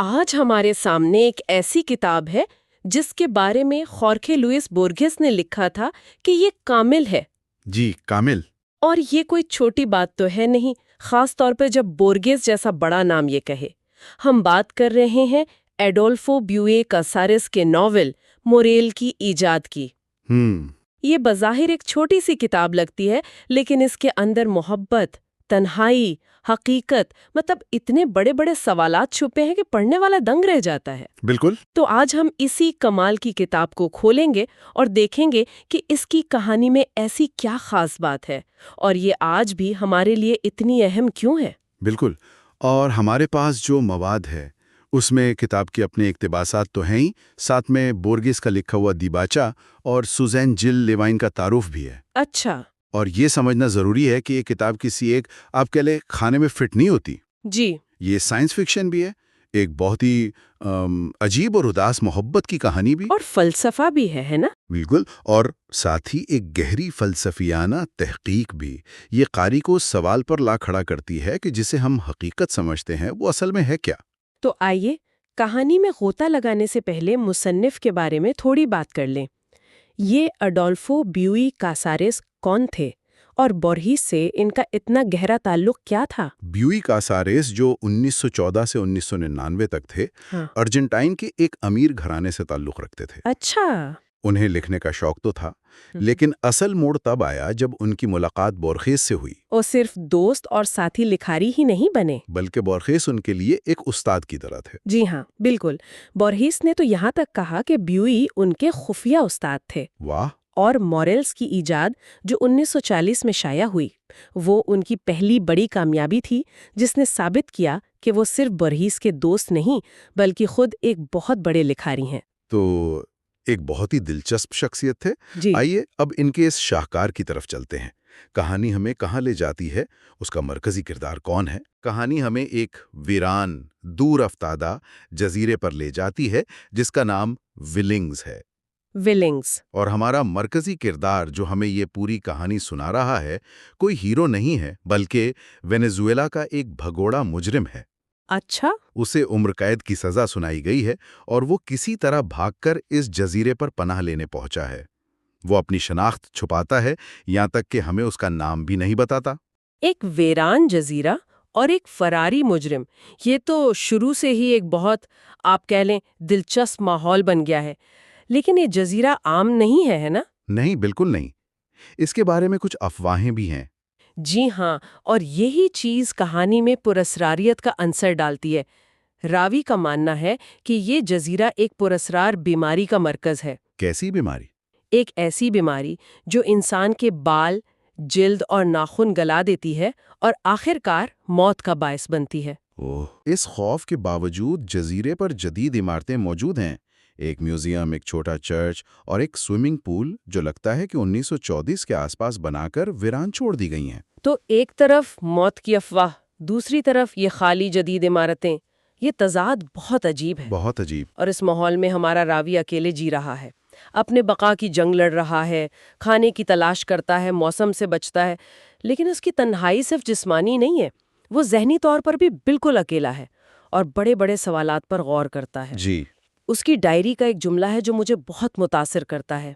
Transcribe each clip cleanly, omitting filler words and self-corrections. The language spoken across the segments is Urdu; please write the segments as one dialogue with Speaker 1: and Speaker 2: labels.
Speaker 1: آج ہمارے سامنے ایک ایسی کتاب ہے جس کے بارے میں خورخے لوئس بورگھس نے لکھا تھا کہ یہ کامل ہے۔
Speaker 2: جی کامل۔
Speaker 1: اور یہ کوئی چھوٹی بات تو ہے نہیں، خاص طور پہ جب بورگھس جیسا بڑا نام یہ کہے۔ ہم بات کر رہے ہیں ایڈولفو بیوئے کاساریس کے ناول موریل کی ایجاد کی۔ یہ بظاہر ایک چھوٹی سی کتاب لگتی ہے، لیکن اس کے اندر محبت، تنہائی، حقیقت، مطلب اتنے بڑے بڑے سوالات چھپے ہیں کہ پڑھنے والا دنگ رہ جاتا ہے۔
Speaker 2: بالکل۔
Speaker 1: تو آج ہم اسی کمال کی کتاب کو کھولیں گے اور دیکھیں گے کہ اس کی کہانی میں ایسی کیا خاص بات ہے اور یہ آج بھی ہمارے لیے اتنی اہم کیوں ہے۔
Speaker 2: بالکل، اور ہمارے پاس جو مواد ہے اس میں کتاب کے اپنے اقتباسات تو ہیں ہی، ساتھ میں بورگھس کا لکھا ہوا دیباچہ اور سوزین جل لیوائن کا تعارف بھی ہے۔
Speaker 1: اچھا۔
Speaker 2: اور یہ سمجھنا ضروری ہے کہ یہ کتاب کسی ایک آپ کے لئے کھانے میں فٹ نہیں ہوتی۔
Speaker 1: جی۔
Speaker 2: یہ سائنس فکشن بھی ہے، ایک بہت ہی عجیب اور اداس محبت کی کہانی بھی،
Speaker 1: اور فلسفہ بھی ہے نا؟
Speaker 2: بالکل، اور ساتھ ہی ایک گہری فلسفیانہ تحقیق بھی۔ یہ قاری کو سوال پر لا کھڑا کرتی ہے کہ جسے ہم حقیقت سمجھتے ہیں وہ اصل میں ہے کیا۔ تو
Speaker 1: آئیے کہانی میں غوطہ لگانے سے پہلے مصنف کے بارے میں تھوڑی بات کر لیں۔ یہ ایڈولفو بیوئے کاساریس کون تھے اور بورگھس سے ان کا اتنا گہرا تعلق کیا تھا؟
Speaker 2: بیوئے کاساریس جو 1914 سے 1999 تک تھے، ارجنٹائن کے ایک امیر گھرانے سے تعلق رکھتے تھے۔
Speaker 1: اچھا۔
Speaker 2: انہیں لکھنے کا شوق تو تھا، لیکن اصل موڑ تب آیا جب ان کی ملاقات بورگھس سے ہوئی۔
Speaker 1: وہ صرف دوست اور ساتھی لکھاری ہی نہیں بنے،
Speaker 2: بلکہ بورگھس ان کے لیے ایک استاد کی طرح تھے۔
Speaker 1: جی ہاں، بالکل۔ بورگھس نے تو یہاں تک کہا کہ بیوئے ان کے خفیہ استاد تھے۔
Speaker 2: واہ!
Speaker 1: اور موریلز کی ایجاد جو 1940 میں شائع ہوئی، وہ ان کی پہلی بڑی کامیابی تھی جس نے ثابت کیا کہ وہ صرف بورگھس کے دوست نہیں بلکہ خود ایک بہت بڑے لکھاری ہیں۔
Speaker 2: تو ایک بہت ہی دلچسپ شخصیت تھے۔
Speaker 1: جی۔
Speaker 2: آئیے اب ان کے اس شاہکار کی طرف چلتے ہیں۔ کہانی ہمیں کہاں لے جاتی ہے، اس کا مرکزی کردار کون ہے؟ کہانی ہمیں ایک ویران، دور افتادہ جزیرے پر لے جاتی ہے جس کا نام ولنگز ہے۔
Speaker 1: ولنگز۔
Speaker 2: اور ہمارا مرکزی کردار جو ہمیں یہ پوری کہانی سنا رہا ہے کوئی ہیرو نہیں ہے بلکہ وینزویلا کا ایک بھگوڑا مجرم ہے۔
Speaker 1: اچھا۔
Speaker 2: اسے عمر قید کی سزا سنائی گئی ہے اور وہ کسی طرح بھاگ کر اس جزیرے پر پناہ لینے پہنچا ہے۔ وہ اپنی شناخت چھپاتا ہے، یہاں تک کہ ہمیں اس کا نام بھی نہیں بتاتا۔
Speaker 1: ایک ویران جزیرہ اور ایک فراری مجرم، یہ تو شروع سے ہی ایک بہت، آپ کہہ لیں، دلچسپ ماحول بن گیا ہے۔ لیکن یہ جزیرہ عام نہیں ہے نا؟
Speaker 2: نہیں، بالکل نہیں۔ اس کے بارے میں کچھ افواہیں بھی ہیں۔
Speaker 1: جی ہاں، اور یہی چیز کہانی میں پراسراریت کا عنصر ڈالتی ہے۔ راوی کا ماننا ہے کہ یہ جزیرہ ایک پراسرار بیماری کا مرکز ہے۔
Speaker 2: کیسی بیماری؟
Speaker 1: ایک ایسی بیماری جو انسان کے بال، جلد اور ناخن گلا دیتی ہے اور آخر کار موت کا باعث بنتی ہے۔
Speaker 2: اس خوف کے باوجود جزیرے پر جدید عمارتیں موجود ہیں، ایک میوزیم، ایک چھوٹا چرچ اور ایک سوئمنگ پول جو لگتا ہے کہ 1934 کے آس پاس بنا کر ویران چھوڑ دی گئی ہیں۔
Speaker 1: تو ایک طرف موت کی افواہ، دوسری طرف یہ خالی جدید عمارتیں، یہ تضاد بہت عجیب ہے۔
Speaker 2: بہت عجیب۔
Speaker 1: اور اس ماحول میں ہمارا راوی اکیلے جی رہا ہے، اپنے بقا کی جنگ لڑ رہا ہے، کھانے کی تلاش کرتا ہے، موسم سے بچتا ہے، لیکن اس کی تنہائی صرف جسمانی نہیں ہے، وہ ذہنی طور پر بھی بالکل اکیلا ہے اور بڑے بڑے سوالات پر غور کرتا ہے۔
Speaker 2: جی۔
Speaker 1: اس کی ڈائری کا ایک جملہ ہے جو مجھے بہت متاثر کرتا ہے: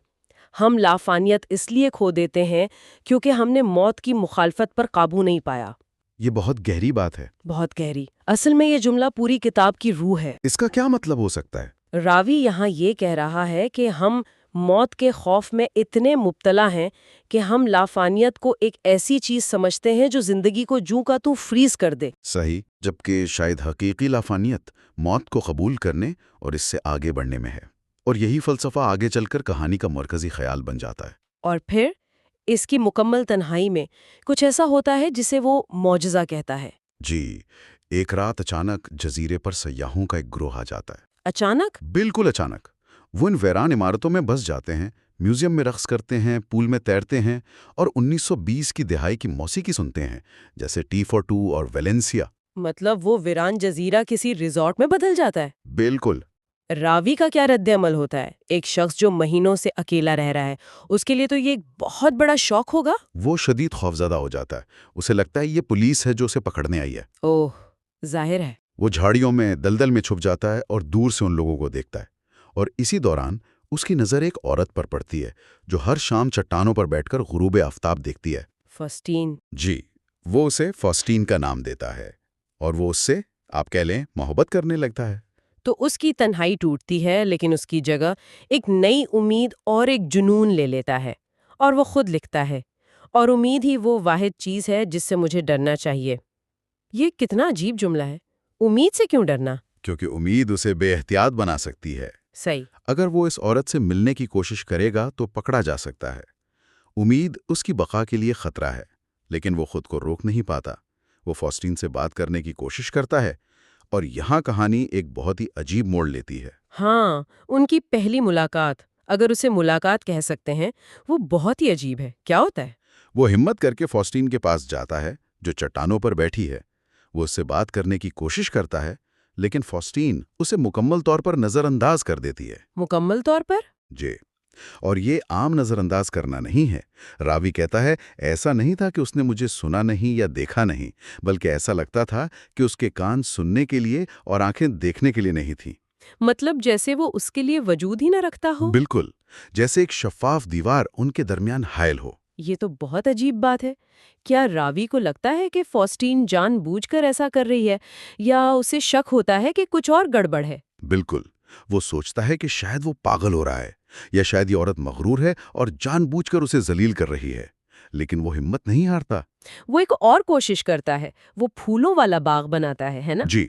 Speaker 1: ہم لافانیت اس لیے کھو دیتے ہیں کیونکہ ہم نے موت کی مخالفت پر قابو نہیں پایا۔
Speaker 2: یہ بہت گہری بات ہے۔
Speaker 1: بہت گہری۔ اصل میں یہ جملہ پوری کتاب کی روح ہے۔
Speaker 2: اس کا کیا مطلب ہو سکتا ہے؟
Speaker 1: راوی یہاں یہ کہہ رہا ہے کہ ہم موت کے خوف میں اتنے مبتلا ہیں کہ ہم لافانیت کو ایک ایسی چیز سمجھتے ہیں جو زندگی کو جوں کا توں فریز کر دے۔
Speaker 2: صحیح، جبکہ شاید حقیقی لافانیت موت کو قبول کرنے اور اس سے آگے بڑھنے میں ہے، اور یہی فلسفہ آگے چل کر کہانی کا مرکزی خیال بن جاتا ہے۔
Speaker 1: اور پھر اس کی مکمل تنہائی میں کچھ ایسا ہوتا ہے جسے وہ معجزہ کہتا ہے۔
Speaker 2: جی، ایک رات اچانک جزیرے پر سیاحوں کا ایک گروہ آ جاتا ہے۔
Speaker 1: اچانک؟
Speaker 2: بالکل اچانک۔ وہ ان ویران عمارتوں میں بس جاتے ہیں، میوزیم میں رقص کرتے ہیں، پول میں تیرتے ہیں اور 1920 کی دہائی کی موسیقی سنتے ہیں، جیسے ٹی فار ٹو اور ویلنسیا۔
Speaker 1: مطلب وہ ویران جزیرہ کسی ریزورٹ میں بدل جاتا ہے؟
Speaker 2: بالکل۔
Speaker 1: راوی کا کیا رد عمل ہوتا ہے؟ ایک شخص جو مہینوں سے اکیلا رہ رہا ہے، اس کے لیے تو یہ ایک بہت بڑا شوق ہوگا۔
Speaker 2: وہ شدید خوفزدہ ہو جاتا ہے، اسے لگتا ہے یہ پولیس ہے جو اسے پکڑنے آئی ہے۔
Speaker 1: اوہ، ظاہر ہے۔
Speaker 2: وہ جھاڑیوں میں دلدل میں چھپ جاتا ہے اور دور سے ان لوگوں کو دیکھتا ہے، اور اسی دوران اس کی نظر ایک عورت پر پڑتی ہے جو ہر شام چٹانوں پر بیٹھ کر غروب آفتاب دیکھتی ہے۔
Speaker 1: فسٹین۔
Speaker 2: جی، وہ اسے فاسٹین کا نام دیتا ہے، اور وہ اس سے، آپ کہہ لیں، محبت کرنے لگتا ہے۔
Speaker 1: تو اس کی تنہائی ٹوٹتی ہے، لیکن اس کی جگہ ایک نئی امید اور ایک جنون لے لیتا ہے، اور وہ خود لکھتا ہے، اور امید ہی وہ واحد چیز ہے جس سے مجھے ڈرنا چاہیے۔ یہ کتنا عجیب جملہ ہے، امید سے کیوں ڈرنا؟
Speaker 2: کیونکہ امید اسے بے احتیاط بنا سکتی ہے۔
Speaker 1: صحیح۔
Speaker 2: اگر وہ اس عورت سے ملنے کی کوشش کرے گا تو پکڑا جا سکتا ہے۔ امید اس کی بقا کے لیے خطرہ ہے، لیکن وہ خود کو روک نہیں پاتا۔ وہ فاسٹین سے بات کرنے کی کوشش کرتا ہے، اور یہاں کہانی ایک بہت ہی عجیب موڑ لیتی ہے۔
Speaker 1: ہاں، ان کی پہلی ملاقات، اگر اسے ملاقات کہہ سکتے ہیں، وہ بہت ہی عجیب ہے۔ کیا ہوتا ہے؟
Speaker 2: وہ ہمت کر کے فاسٹین کے پاس جاتا ہے جو چٹانوں پر بیٹھی ہے۔ وہ اس سے بات کرنے کی کوشش کرتا ہے، لیکن فاسٹین اسے مکمل طور پر نظر انداز کر دیتی ہے۔
Speaker 1: مکمل طور پر؟
Speaker 2: جی، اور یہ عام نظر انداز کرنا نہیں ہے۔ راوی کہتا ہے ایسا نہیں تھا کہ اس نے مجھے سنا نہیں یا دیکھا نہیں، بلکہ ایسا لگتا تھا کہ اس کے کان سننے کے لیے اور آنکھیں دیکھنے کے لیے نہیں تھیں۔
Speaker 1: مطلب جیسے وہ اس کے لیے وجود ہی نہ رکھتا ہو؟
Speaker 2: بالکل، جیسے ایک شفاف دیوار ان کے درمیان حائل ہو۔
Speaker 1: یہ تو بہت عجیب بات ہے۔ کیا راوی کو لگتا ہے کہ فاسٹین جان بوجھ کر ایسا کر رہی ہے، یا اسے شک ہوتا ہے کہ کچھ اور گڑبڑ ہے؟
Speaker 2: بالکل، وہ سوچتا ہے کہ شاید وہ پاگل ہو رہا ہے، یا شاید یہ عورت مغرور ہے اور جان بوجھ کر اسے ذلیل کر رہی ہے، لیکن وہ ہمت نہیں ہارتا۔
Speaker 1: وہ ایک اور کوشش کرتا ہے، وہ پھولوں والا باغ بناتا ہے نا؟
Speaker 2: جی،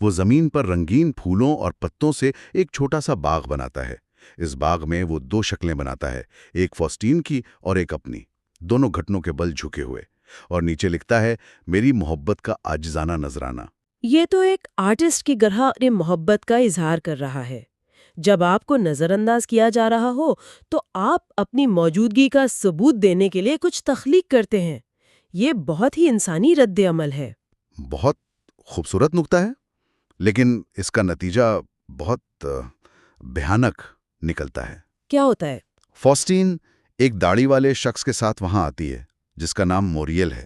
Speaker 2: وہ زمین پر رنگین پھولوں اور پتوں سے ایک چھوٹا سا باغ بناتا ہے۔ اس باغ میں وہ دو شکلیں بناتا ہے، ایک فاسٹین کی اور ایک اپنی، دونوں گھٹنوں کے بل جھکے ہوئے، اور نیچے لکھتا ہے میری محبت کا عاجزانہ نذرانہ۔
Speaker 1: یہ تو ایک آرٹسٹ کی گرہ اپنی محبت کا اظہار کر رہا ہے۔ جب آپ کو نظر انداز کیا جا رہا ہو تو آپ اپنی موجودگی کا ثبوت دینے کے لیے کچھ تخلیق کرتے ہیں۔ یہ بہت ہی انسانی رد عمل ہے۔
Speaker 2: بہت خوبصورت نکتہ ہے، لیکن اس کا نتیجہ بہت بھیانک نکلتا ہے۔
Speaker 1: کیا ہوتا ہے؟
Speaker 2: فاسٹین ایک داڑھی والے شخص کے ساتھ وہاں آتی ہے جس کا نام موریل ہے۔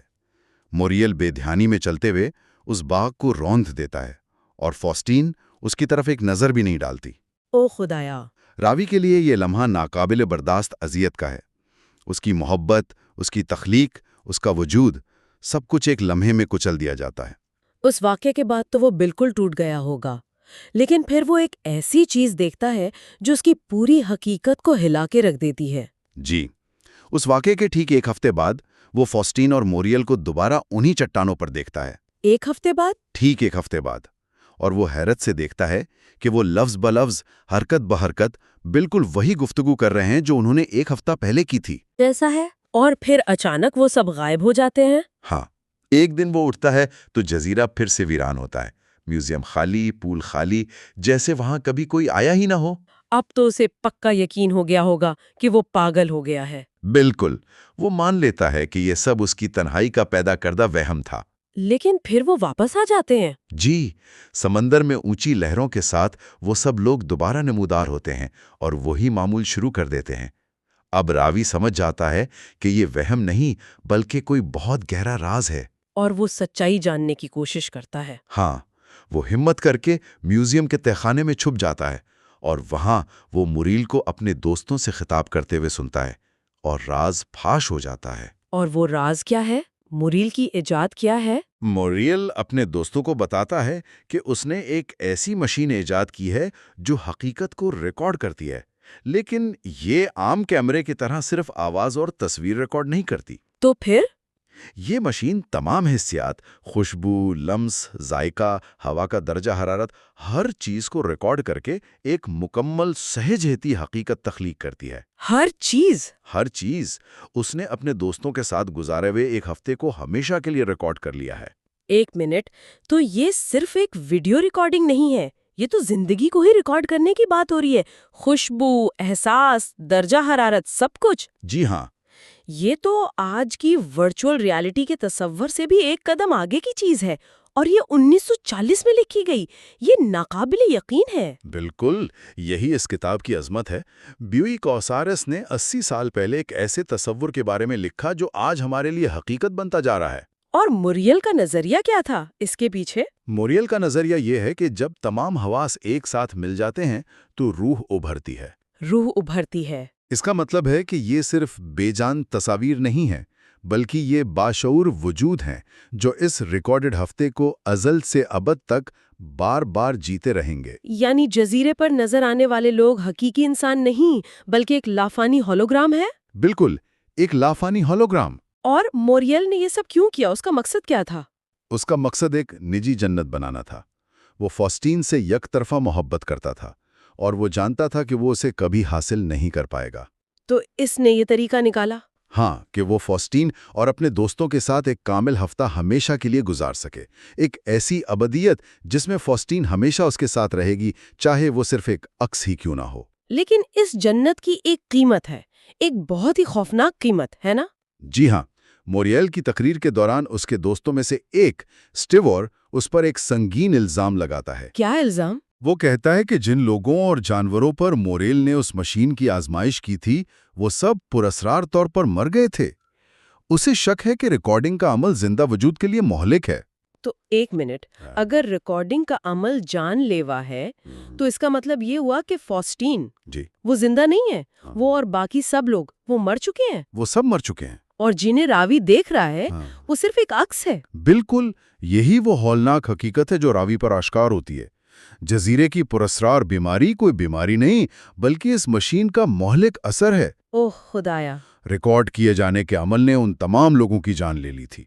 Speaker 2: موریل بے دھیانی میں چلتے ہوئے اس باغ کو روند دیتا ہے، اور فاسٹین اس کی طرف ایک نظر بھی نہیں ڈالتی۔
Speaker 1: او خدایا!
Speaker 2: راوی کے لیے یہ لمحہ ناقابل برداشت اذیت کا ہے۔ اس کی محبت، اس کی تخلیق، اس کا وجود، سب کچھ ایک لمحے میں کچل دیا جاتا ہے۔
Speaker 1: اس واقعے کے بعد تو وہ بالکل ٹوٹ گیا ہوگا، لیکن پھر وہ ایک ایسی چیز دیکھتا ہے جو اس کی پوری حقیقت کو ہلا کے رکھ دیتی ہے۔
Speaker 2: جی، اس واقعے کے ٹھیک ایک ہفتے بعد وہ فاسٹین اور موریل کو دوبارہ انہی چٹانوں پر دیکھتا ہے۔
Speaker 1: ایک ہفتے بعد؟
Speaker 2: ٹھیک ایک ہفتے بعد، اور وہ حیرت سے دیکھتا ہے کہ وہ لفظ بلفظ، حرکت بحرکت بالکل وہی گفتگو کر رہے ہیں جو انہوں نے ایک ہفتہ پہلے کی تھی۔
Speaker 1: جیسا ہے؟ اور پھر اچانک وہ سب غائب ہو جاتے ہیں۔
Speaker 2: ہاں، ایک دن وہ اٹھتا ہے تو جزیرہ پھر سے ویران ہوتا ہے۔ میوزیم خالی، پول خالی، جیسے وہاں کبھی کوئی آیا ہی نہ ہو۔
Speaker 1: اب تو اسے پکا یقین ہو گیا ہوگا کہ وہ پاگل ہو گیا ہے۔
Speaker 2: بالکل، وہ مان لیتا ہے کہ یہ سب اس کی تنہائی کا پیدا کردہ وہم تھا۔
Speaker 1: لیکن پھر وہ واپس آ جاتے ہیں۔
Speaker 2: جی، سمندر میں اونچی لہروں کے ساتھ وہ سب لوگ دوبارہ نمودار ہوتے ہیں اور وہی معمول شروع کر دیتے ہیں۔ اب راوی سمجھ جاتا ہے کہ یہ وہم نہیں بلکہ کوئی بہت گہرا راز ہے،
Speaker 1: اور وہ سچائی جاننے کی کوشش کرتا ہے۔
Speaker 2: ہاں، وہ ہمت کر کے میوزیم کے تہخانے میں چھپ جاتا ہے، اور وہاں وہ موریل کو اپنے دوستوں سے خطاب کرتے ہوئے سنتا ہے، اور راز پھاش ہو جاتا ہے۔
Speaker 1: اور وہ راز کیا ہے؟ موریل کی ایجاد کیا ہے؟
Speaker 2: موریل اپنے دوستوں کو بتاتا ہے کہ اس نے ایک ایسی مشین ایجاد کی ہے جو حقیقت کو ریکارڈ کرتی ہے، لیکن یہ عام کیمرے کی طرح صرف آواز اور تصویر ریکارڈ نہیں کرتی۔
Speaker 1: تو پھر؟
Speaker 2: یہ مشین تمام حسیات، خوشبو، لمس، ذائقہ، ہوا کا درجہ حرارت، ہر چیز کو ریکارڈ کر کے ایک مکمل سہجتی حقیقت تخلیق کرتی ہے۔
Speaker 1: ہر چیز؟
Speaker 2: ہر چیز اس نے اپنے دوستوں کے ساتھ گزارے ہوئے ایک ہفتے کو ہمیشہ کے لیے ریکارڈ کر لیا ہے۔
Speaker 1: ایک منٹ، تو یہ صرف ایک ویڈیو ریکارڈنگ نہیں ہے، یہ تو زندگی کو ہی ریکارڈ کرنے کی بات ہو رہی ہے۔ خوشبو، احساس، درجہ حرارت، سب کچھ۔
Speaker 2: جی ہاں،
Speaker 1: یہ تو آج کی ورچوئل ریالٹی کے تصور سے بھی ایک قدم آگے کی چیز ہے، اور یہ 1940 میں لکھی گئی۔ یہ ناقابل یقین ہے۔
Speaker 2: بالکل، یہی اس کتاب کی عظمت ہے۔ بیوئی کوسارس نے 80 سال پہلے ایک ایسے تصور کے بارے میں لکھا جو آج ہمارے لیے حقیقت بنتا جا رہا ہے۔
Speaker 1: اور موریل کا نظریہ کیا تھا اس کے پیچھے؟
Speaker 2: موریل کا نظریہ یہ ہے کہ جب تمام حواس ایک ساتھ مل جاتے ہیں تو روح ابھرتی ہے۔
Speaker 1: روح ابھرتی ہے۔
Speaker 2: اس کا مطلب ہے کہ یہ صرف بے جان تصاویر نہیں ہیں، بلکہ یہ باشعور وجود ہیں جو اس ریکارڈڈ ہفتے کو ازل سے ابد تک بار بار جیتے رہیں گے۔
Speaker 1: یعنی جزیرے پر نظر آنے والے لوگ حقیقی انسان نہیں بلکہ ایک لافانی ہولوگرام ہے؟
Speaker 2: بالکل، ایک لافانی ہولوگرام۔
Speaker 1: اور موریل نے یہ سب کیوں کیا؟ اس کا مقصد کیا تھا؟
Speaker 2: اس کا مقصد ایک نجی جنت بنانا تھا۔ وہ فاسٹین سے یک طرفہ محبت کرتا تھا اور وہ جانتا تھا کہ وہ اسے کبھی حاصل نہیں کر پائے گا۔
Speaker 1: تو اس نے یہ طریقہ نکالا؟
Speaker 2: ہاں، کہ وہ فاسٹین اور اپنے دوستوں کے ساتھ ایک کامل ہفتہ ہمیشہ کے لیے گزار سکے، ایک ایسی ابدیت جس میں فاسٹین ہمیشہ اس کے ساتھ رہے گی، چاہے وہ صرف ایک عکس ہی کیوں نہ ہو۔
Speaker 1: لیکن اس جنت کی ایک قیمت ہے، ایک بہت ہی خوفناک قیمت ہے نا؟
Speaker 2: جی ہاں، موریل کی تقریر کے دوران اس کے دوستوں میں سے ایک اسٹیور اس پر ایک سنگین الزام لگاتا ہے۔
Speaker 1: کیا الزام؟
Speaker 2: وہ کہتا ہے کہ جن لوگوں اور جانوروں پر موریل نے اس مشین کی آزمائش کی تھی وہ سب پراسرار طور پر مر گئے تھے۔ اسے شک ہے کہ ریکارڈنگ کا عمل زندہ وجود کے لیے مہلک ہے۔
Speaker 1: تو ایک منٹ، اگر ریکارڈنگ کا عمل جان لیوا ہے تو اس کا مطلب یہ ہوا کہ فاسٹین
Speaker 2: جی،
Speaker 1: وہ زندہ نہیں ہے، وہ اور باقی سب لوگ وہ مر چکے ہیں،
Speaker 2: وہ سب مر چکے ہیں۔
Speaker 1: اور جنہیں راوی دیکھ رہا ہے وہ صرف ایک عکس ہے۔
Speaker 2: بالکل، یہی وہ ہولناک حقیقت ہے جو راوی پر آشکار ہوتی ہے۔ جزیرے کی پراسرار بیماری کوئی بیماری نہیں بلکہ اس مشین کا مہلک اثر ہے۔
Speaker 1: اوہ خدایا!
Speaker 2: ریکارڈ کیے جانے کے عمل نے ان تمام لوگوں کی جان لے لی تھی۔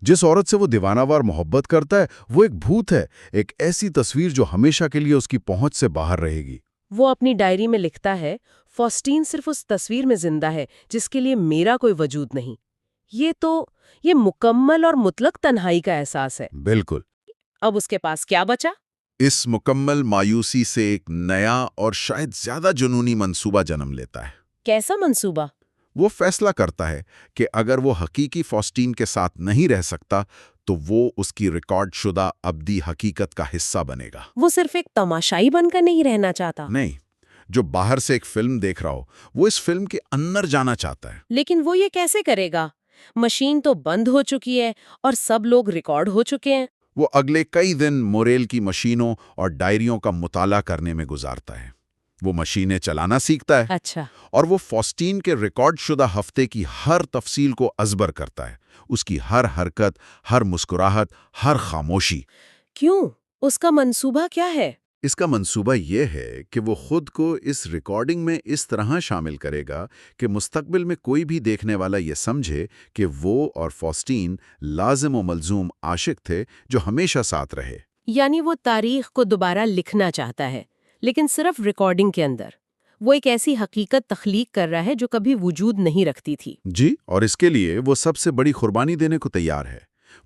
Speaker 2: جس عورت سے وہ دیوانہ وار محبت کرتا ہے وہ ایک بھوت ہے، ایک ایسی تصویر جو ہمیشہ کے لیے اس کی پہنچ سے باہر رہے گی۔
Speaker 1: وہ اپنی ڈائری میں لکھتا ہے، فاسٹین صرف اس تصویر میں زندہ ہے جس کے لیے میرا کوئی وجود نہیں۔ یہ مکمل اور مطلق تنہائی کا احساس ہے۔
Speaker 2: بالکل۔
Speaker 1: اب اس کے پاس کیا بچا؟
Speaker 2: اس مکمل مایوسی سے ایک نیا اور شاید زیادہ جنونی منصوبہ جنم لیتا ہے۔
Speaker 1: کیسا منصوبہ؟
Speaker 2: وہ فیصلہ کرتا ہے کہ اگر وہ حقیقی فاسٹین کے ساتھ نہیں رہ سکتا تو وہ اس کی ریکارڈ شدہ ابدی حقیقت کا حصہ بنے گا۔
Speaker 1: وہ صرف ایک تماشائی بن کر نہیں رہنا چاہتا۔
Speaker 2: نہیں، جو باہر سے ایک فلم دیکھ رہا ہو وہ اس فلم کے اندر جانا چاہتا ہے۔
Speaker 1: لیکن وہ یہ کیسے کرے گا؟ مشین تو بند ہو چکی ہے اور سب لوگ ریکارڈ ہو چکے ہیں۔
Speaker 2: وہ اگلے کئی دن موریل کی مشینوں اور ڈائریوں کا مطالعہ کرنے میں گزارتا ہے۔ وہ مشینیں چلانا سیکھتا ہے۔
Speaker 1: اچھا۔
Speaker 2: اور وہ فاسٹین کے ریکارڈ شدہ ہفتے کی ہر تفصیل کو ازبر کرتا ہے، اس کی ہر حرکت، ہر مسکراہٹ، ہر خاموشی۔
Speaker 1: کیوں؟ اس کا منصوبہ کیا ہے؟
Speaker 2: اس کا منصوبہ یہ ہے کہ وہ خود کو اس ریکارڈنگ میں اس طرح شامل کرے گا کہ مستقبل میں کوئی بھی دیکھنے والا یہ سمجھے کہ وہ اور فاسٹین لازم و ملزوم عاشق تھے جو ہمیشہ ساتھ رہے۔
Speaker 1: یعنی وہ تاریخ کو دوبارہ لکھنا چاہتا ہے، لیکن صرف ریکارڈنگ کے اندر۔ وہ ایک ایسی حقیقت تخلیق کر رہا ہے جو کبھی وجود نہیں رکھتی تھی۔
Speaker 2: جی، اور اس کے لیے وہ سب سے بڑی قربانی دینے کو تیار ہے۔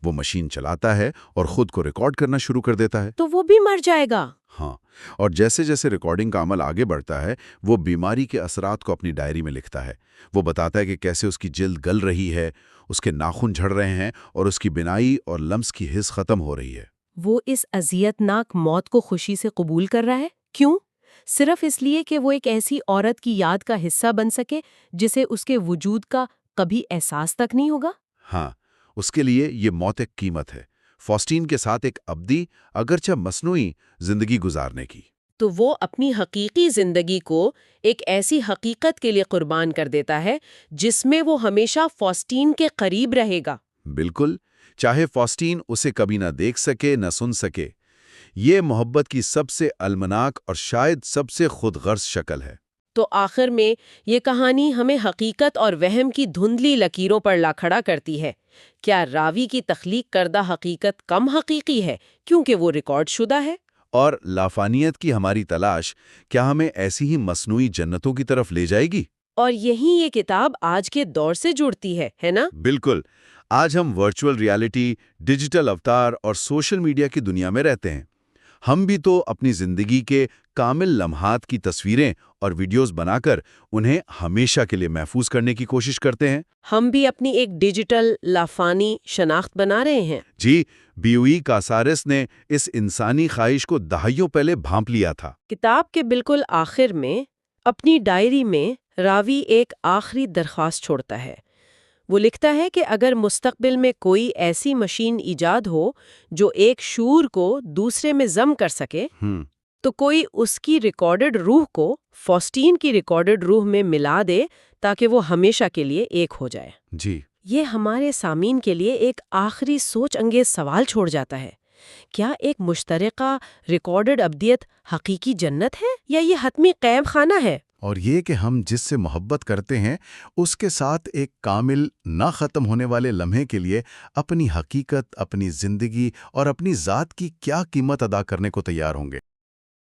Speaker 2: وہ مشین چلاتا ہے اور خود کو ریکارڈ کرنا شروع کر دیتا ہے۔
Speaker 1: تو وہ بھی مر جائے گا؟
Speaker 2: ہاں، اور جیسے جیسے ریکارڈنگ کا عمل آگے بڑھتا ہے وہ بیماری کے اثرات کو اپنی ڈائری میں لکھتا ہے۔ وہ بتاتا ہے کہ کیسے اس کی جلد گل رہی ہے، اس کے ناخن جھڑ رہے ہیں اور اس کی بینائی اور لمس کی حس ختم ہو رہی ہے۔
Speaker 1: وہ اس اذیت ناک موت کو خوشی سے قبول کر رہا ہے؟ کیوں؟ صرف اس لیے کہ وہ ایک ایسی عورت کی یاد کا حصہ بن سکے جسے اس کے وجود کا کبھی احساس تک نہیں ہوگا؟
Speaker 2: ہاں، اس کے لیے یہ موت ایک قیمت ہے، فاسٹین کے ساتھ ایک ابدی اگرچہ مصنوعی زندگی گزارنے کی۔
Speaker 1: تو وہ اپنی حقیقی زندگی کو ایک ایسی حقیقت کے لیے قربان کر دیتا ہے جس میں وہ ہمیشہ فاسٹین کے قریب رہے گا۔
Speaker 2: بالکل، چاہے فاسٹین اسے کبھی نہ دیکھ سکے نہ سن سکے۔ یہ محبت کی سب سے المناک اور شاید سب سے خود غرض شکل ہے۔
Speaker 1: تو آخر میں یہ کہانی ہمیں حقیقت اور وہم کی دھندلی لکیروں پر لا کھڑا کرتی ہے۔ کیا راوی کی تخلیق کردہ حقیقت کم حقیقی ہے کیونکہ وہ ریکارڈ شدہ ہے؟
Speaker 2: اور لافانیت کی ہماری تلاش کیا ہمیں ایسی ہی مصنوعی جنتوں کی طرف لے جائے گی؟
Speaker 1: اور یہی یہ کتاب آج کے دور سے جڑتی ہے نا؟
Speaker 2: بالکل۔ آج ہم ورچوئل ریالٹی، ڈیجیٹل اوتار اور سوشل میڈیا کی دنیا میں رہتے ہیں۔ ہم بھی تو اپنی زندگی کے کامل لمحات کی تصویریں اور ویڈیوز بنا کر انہیں ہمیشہ کے لیے محفوظ کرنے کی کوشش کرتے ہیں۔
Speaker 1: ہم بھی اپنی ایک ڈیجیٹل لافانی شناخت بنا رہے ہیں۔
Speaker 2: جی، بیوئی کاسارس نے اس انسانی خواہش کو دہائیوں پہلے بھانپ لیا تھا۔
Speaker 1: کتاب کے بالکل آخر میں اپنی ڈائری میں راوی ایک آخری درخواست چھوڑتا ہے۔ وہ لکھتا ہے کہ اگر مستقبل میں کوئی ایسی مشین ایجاد ہو جو ایک شعور کو دوسرے میں ضم کر سکے تو کوئی اس کی ریکارڈڈ روح کو فاسٹین کی ریکارڈڈ روح میں ملا دے تاکہ وہ ہمیشہ کے لیے ایک ہو جائے۔
Speaker 2: جی،
Speaker 1: یہ ہمارے سامعین کے لیے ایک آخری سوچ انگیز سوال چھوڑ جاتا ہے۔ کیا ایک مشترکہ ریکارڈڈ ابدیت حقیقی جنت ہے یا یہ حتمی قید خانہ ہے؟
Speaker 2: اور یہ کہ ہم جس سے محبت کرتے ہیں اس کے ساتھ ایک کامل نہ ختم ہونے والے لمحے کے لیے اپنی حقیقت، اپنی زندگی اور اپنی ذات کی کیا قیمت ادا کرنے کو تیار ہوں گے۔